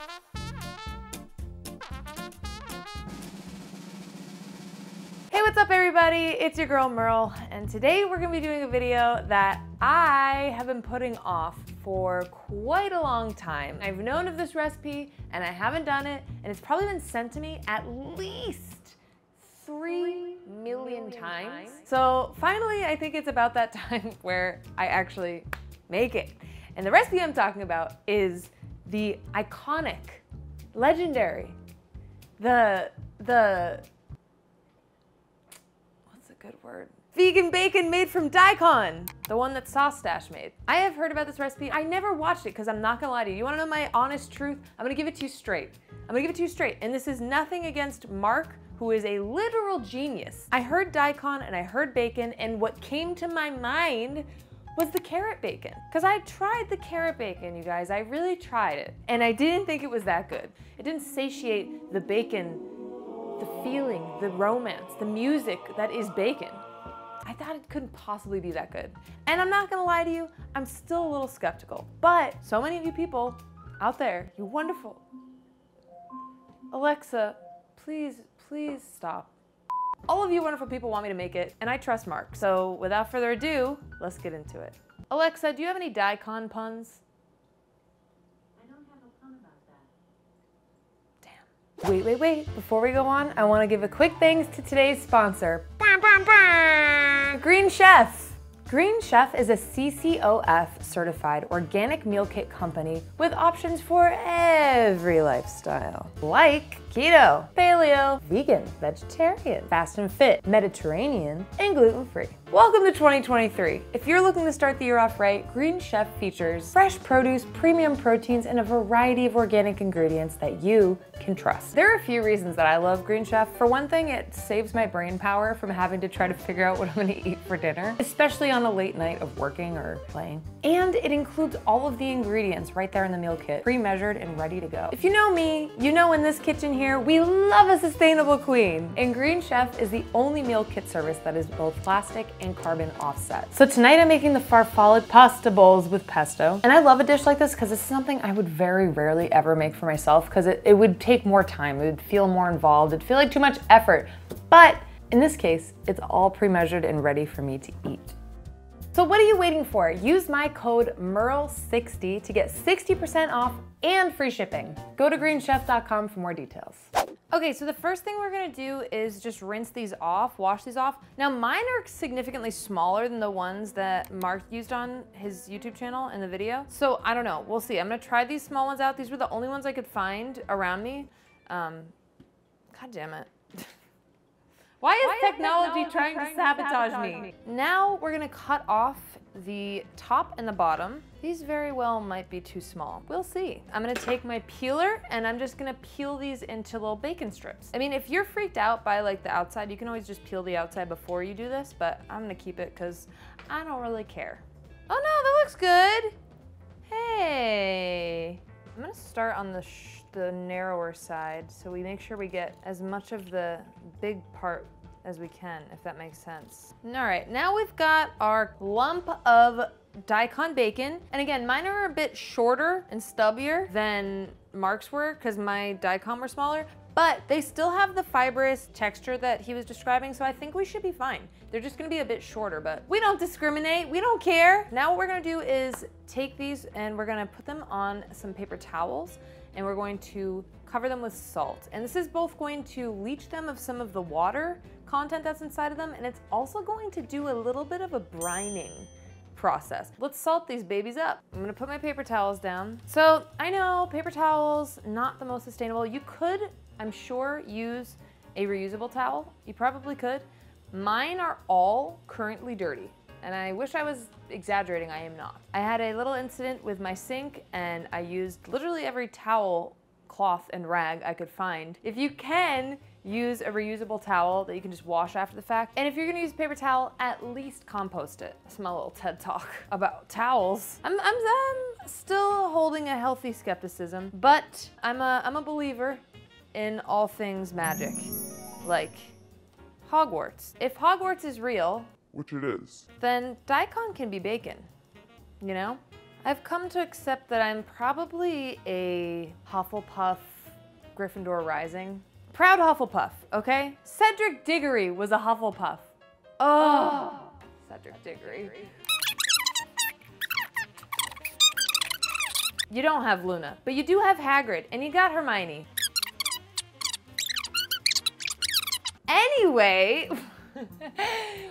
Hey, what's up everybody? It's your girl Merle, and today we're gonna be doing a video that I have been putting off for quite a long time. I've known of this recipe and I haven't done it, and it's probably been sent to me at least 3 million times. So finally, I think it's about that time where I actually make it. And the recipe I'm talking about is the iconic, legendary, good word. Vegan bacon made from Daikon, the one that Sauce Stache made. I have heard about this recipe. I never watched it because I'm not gonna lie to you. You wanna know my honest truth? I'm gonna give it to you straight. And this is nothing against Mark, who is a literal genius. I heard Daikon and I heard bacon, and what came to my mind was the carrot bacon. Because I tried the carrot bacon, you guys. I really tried it. And I didn't think it was that good. It didn't satiate the bacon, the feeling, the romance, the music that is bacon. I thought it couldn't possibly be that good. And I'm not gonna lie to you, I'm still a little skeptical. But so many of you people out there, you wonderful. Alexa, please stop. All of you wonderful people want me to make it, and I trust Mark. So without further ado, let's get into it. Alexa, do you have any Daikon puns? Wait. Before we go on, I want to give a quick thanks to today's sponsor, Green Chef. Green Chef is a CCOF certified organic meal kit company with options for every lifestyle, like keto, paleo, vegan, vegetarian, fast and fit, Mediterranean, and gluten-free. Welcome to 2023. If you're looking to start the year off right, Green Chef features fresh produce, premium proteins, and a variety of organic ingredients that you can trust. There are a few reasons that I love Green Chef. For one thing, it saves my brain power from having to try to figure out what I'm gonna eat for dinner, especially on a late night of working or playing. And it includes all of the ingredients right there in the meal kit, pre-measured and ready to go. If you know me, you know in this kitchen here, we love a sustainable queen. And Green Chef is the only meal kit service that is both plastic and carbon offset. So tonight I'm making the farfalle pasta bowls with pesto. And I love a dish like this because it's something I would very rarely ever make for myself because it would take more time. It would feel more involved. It'd feel like too much effort. But in this case, it's all pre-measured and ready for me to eat. So what are you waiting for? Use my code MERLE60 to get 60% off and free shipping. Go to greenchef.com for more details. Okay, so the first thing we're gonna do is just rinse these off, wash these off. Now mine are significantly smaller than the ones that Mark used on his YouTube channel in the video. So I don't know, we'll see. I'm gonna try these small ones out. These were the only ones I could find around me. God damn it. Why is technology trying to sabotage me? Now we're gonna cut off the top and the bottom. These very well might be too small. We'll see. I'm gonna take my peeler and I'm just gonna peel these into little bacon strips. I mean, if you're freaked out by like the outside, you can always just peel the outside before you do this, but I'm gonna keep it because I don't really care. Oh no, that looks good. Hey. I'm gonna start on the narrower side so we make sure we get as much of the big part as we can, if that makes sense. All right, now we've got our lump of Daikon bacon. And again, mine are a bit shorter and stubbier than Mark's were because my Daikon were smaller, but they still have the fibrous texture that he was describing, so I think we should be fine. They're just gonna be a bit shorter, but we don't discriminate, we don't care. Now what we're gonna do is take these and we're gonna put them on some paper towels and we're going to cover them with salt. And this is both going to leach them of some of the water content that's inside of them, and it's also going to do a little bit of a brining process. Let's salt these babies up. I'm gonna put my paper towels down. So I know paper towels, not the most sustainable. You could, I'm sure, use a reusable towel. You probably could. Mine are all currently dirty, and I wish I was exaggerating, I am not. I had a little incident with my sink and I used literally every towel, cloth, and rag I could find. If you can, use a reusable towel that you can just wash after the fact. And if you're gonna use a paper towel, at least compost it. That's my little TED talk about towels. I'm still holding a healthy skepticism, but I'm a believer in all things magic, like Hogwarts. If Hogwarts is real, which it is, then Daikon can be bacon, you know? I've come to accept that I'm probably a Hufflepuff Gryffindor Rising. Proud Hufflepuff, okay? Cedric Diggory was a Hufflepuff. Oh, Cedric Diggory. You don't have Luna, but you do have Hagrid, and you got Hermione. Anyway,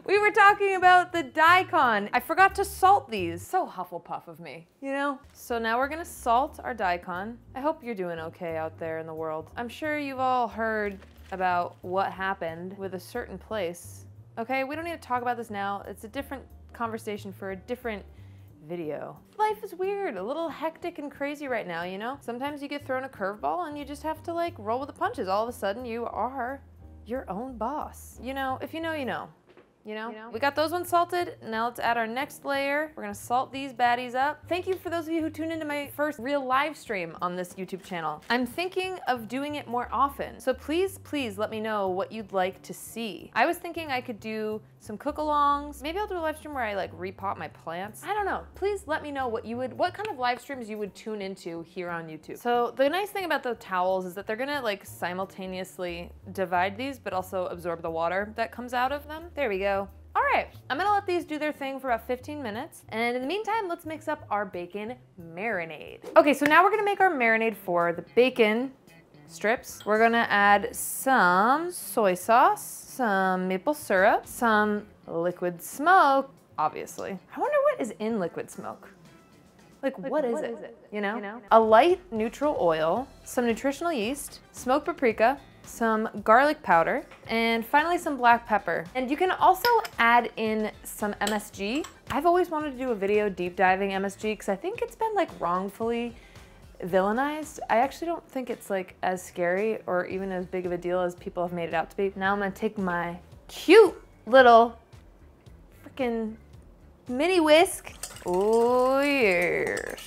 we were talking about the Daikon. I forgot to salt these. So Hufflepuff of me, you know? So now we're gonna salt our Daikon. I hope you're doing okay out there in the world. I'm sure you've all heard about what happened with a certain place. Okay, we don't need to talk about this now. It's a different conversation for a different video. Life is weird, a little hectic and crazy right now, you know? Sometimes you get thrown a curveball and you just have to like roll with the punches. All of a sudden you are your own boss. You know, if you know, you know. You know? We got those ones salted. Now let's add our next layer. We're gonna salt these baddies up. Thank you for those of you who tuned into my first real live stream on this YouTube channel. I'm thinking of doing it more often. So please, please let me know what you'd like to see. I was thinking I could do some cook-alongs. Maybe I'll do a live stream where I like repot my plants. I don't know. Please let me know what kind of live streams you would tune into here on YouTube. So the nice thing about the towels is that they're gonna like simultaneously divide these, but also absorb the water that comes out of them. There we go. All right, I'm gonna let these do their thing for about 15 minutes. And in the meantime, let's mix up our bacon marinade. Okay, so now we're gonna make our marinade for the bacon strips. We're gonna add some soy sauce, some maple syrup, some liquid smoke, obviously. I wonder what is in liquid smoke. Like what is it? You know? A light neutral oil, some nutritional yeast, smoked paprika, some garlic powder, and finally some black pepper. And you can also add in some MSG. I've always wanted to do a video deep diving MSG because I think it's been like wrongfully villainized. I actually don't think it's like as scary or even as big of a deal as people have made it out to be. Now I'm gonna take my cute little freaking mini whisk. Oh yes.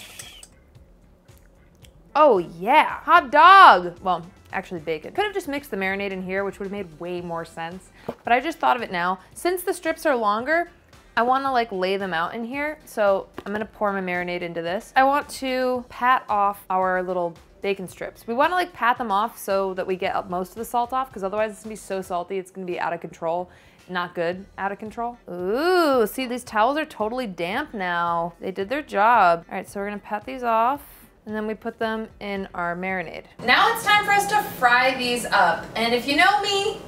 Oh yeah, hot dog. Well, actually bacon. Could have just mixed the marinade in here, which would have made way more sense. But I just thought of it now. Since the strips are longer, I want to like lay them out in here. So I'm gonna pour my marinade into this. I want to pat off our little bacon strips. We want to like pat them off so that we get most of the salt off, because otherwise it's gonna be so salty, it's gonna be out of control. Not good, out of control. Ooh, see, these towels are totally damp now. They did their job. All right, so we're gonna pat these off, and then we put them in our marinade. Now it's time for us to fry these up. And if you know me,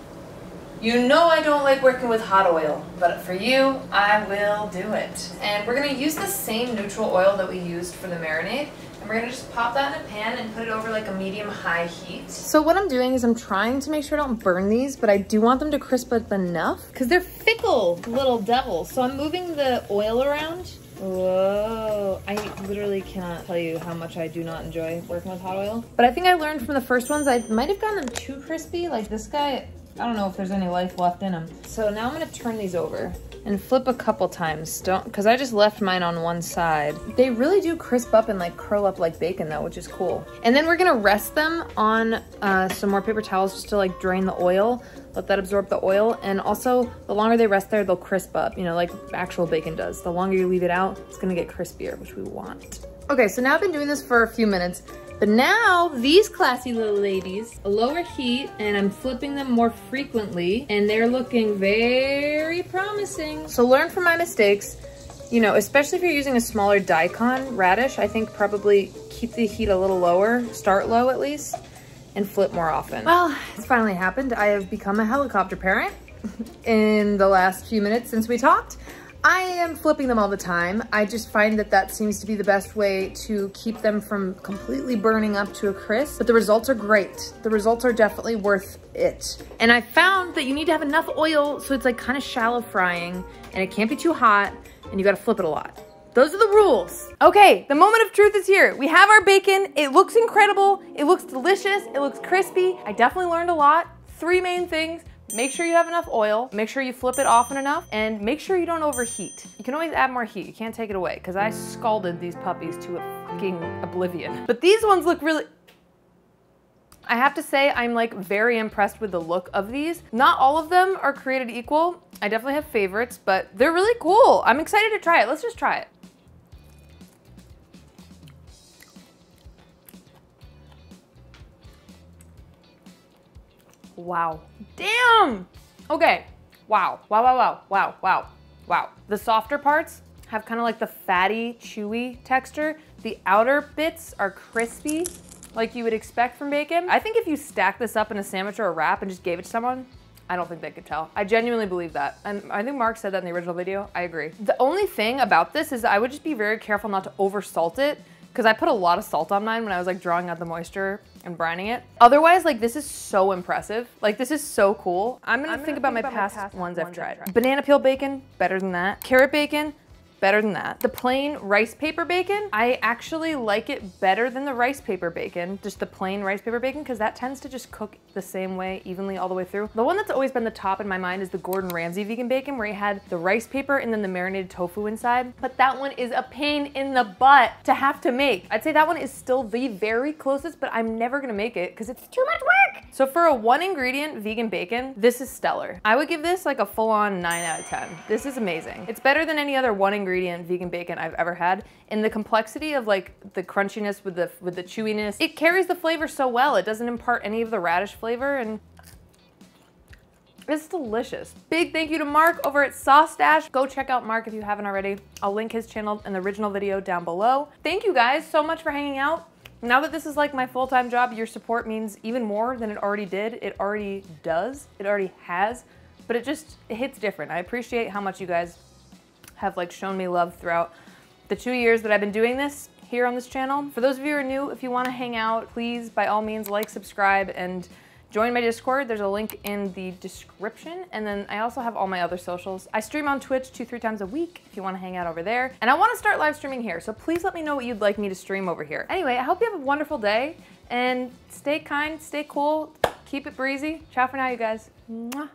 you know I don't like working with hot oil, but for you, I will do it. And we're gonna use the same neutral oil that we used for the marinade, and we're gonna just pop that in a pan and put it over like a medium-high heat. So what I'm doing is I'm trying to make sure I don't burn these, but I do want them to crisp up enough because they're fickle little devils. So I'm moving the oil around. Whoa, I literally cannot tell you how much I do not enjoy working with hot oil. But I think I learned from the first ones, I might have gotten them too crispy. Like this guy, I don't know if there's any life left in them. So now I'm gonna turn these over and flip a couple times. Because I just left mine on one side. They really do crisp up and like curl up like bacon though, which is cool. And then we're gonna rest them on some more paper towels just to like drain the oil, let that absorb the oil. And also the longer they rest there, they'll crisp up, you know, like actual bacon does. The longer you leave it out, it's gonna get crispier, which we want. Okay, so now I've been doing this for a few minutes, but now these classy little ladies, a lower heat, and I'm flipping them more frequently, and they're looking very promising. So learn from my mistakes, you know, especially if you're using a smaller Daikon radish, I think probably keep the heat a little lower, start low at least, and flip more often. Well, it's finally happened. I have become a helicopter parent in the last few minutes since we talked. I am flipping them all the time. I just find that that seems to be the best way to keep them from completely burning up to a crisp, but the results are great. The results are definitely worth it. And I found that you need to have enough oil so it's like kind of shallow frying, and it can't be too hot, and you gotta flip it a lot. Those are the rules. Okay, the moment of truth is here. We have our bacon. It looks incredible. It looks delicious. It looks crispy. I definitely learned a lot. 3 main things. Make sure you have enough oil, make sure you flip it often enough, and make sure you don't overheat. You can always add more heat, you can't take it away, because I scalded these puppies to a fucking oblivion. But these ones look really, I have to say I'm like very impressed with the look of these. Not all of them are created equal. I definitely have favorites, but they're really cool. I'm excited to try it. Let's just try it. Wow. Damn! Okay. Wow. Wow, wow, wow, wow, wow, wow. The softer parts have kind of like the fatty, chewy texture. The outer bits are crispy, like you would expect from bacon. I think if you stack this up in a sandwich or a wrap and just gave it to someone, I don't think they could tell. I genuinely believe that. And I think Mark said that in the original video. I agree. The only thing about this is I would just be very careful not to over salt it, because I put a lot of salt on mine when I was like drawing out the moisture and brining it. Otherwise, like this is so impressive. Like this is so cool. I'm gonna think about my past ones I've tried. Banana peel bacon, better than that. Carrot bacon, better than that. The plain rice paper bacon, I actually like it better than the rice paper bacon, just the plain rice paper bacon, because that tends to just cook the same way, evenly all the way through. The one that's always been the top in my mind is the Gordon Ramsay vegan bacon, where he had the rice paper and then the marinated tofu inside. But that one is a pain in the butt to have to make. I'd say that one is still the very closest, but I'm never gonna make it because it's too much work. So for a 1-ingredient vegan bacon, this is stellar. I would give this like a full-on 9 out of 10. This is amazing. It's better than any other 1-ingredient vegan bacon I've ever had. And the complexity of like the crunchiness with the chewiness, it carries the flavor so well. It doesn't impart any of the radish flavor, and it's delicious. Big thank you to Mark over at Sauce Stache. Go check out Mark if you haven't already. I'll link his channel in the original video down below. Thank you guys so much for hanging out. Now that this is like my full-time job, your support means even more than it already did. It already does, it already has, but it hits different. I appreciate how much you guys have like shown me love throughout the 2 years that I've been doing this here on this channel. For those of you who are new, if you want to hang out, please by all means like, subscribe, and join my Discord. There's a link in the description. And then I also have all my other socials. I stream on Twitch 2-3 times a week if you want to hang out over there. And I want to start live streaming here, so please let me know what you'd like me to stream over here. Anyway, I hope you have a wonderful day and stay kind, stay cool, keep it breezy. Ciao for now, you guys. Mwah.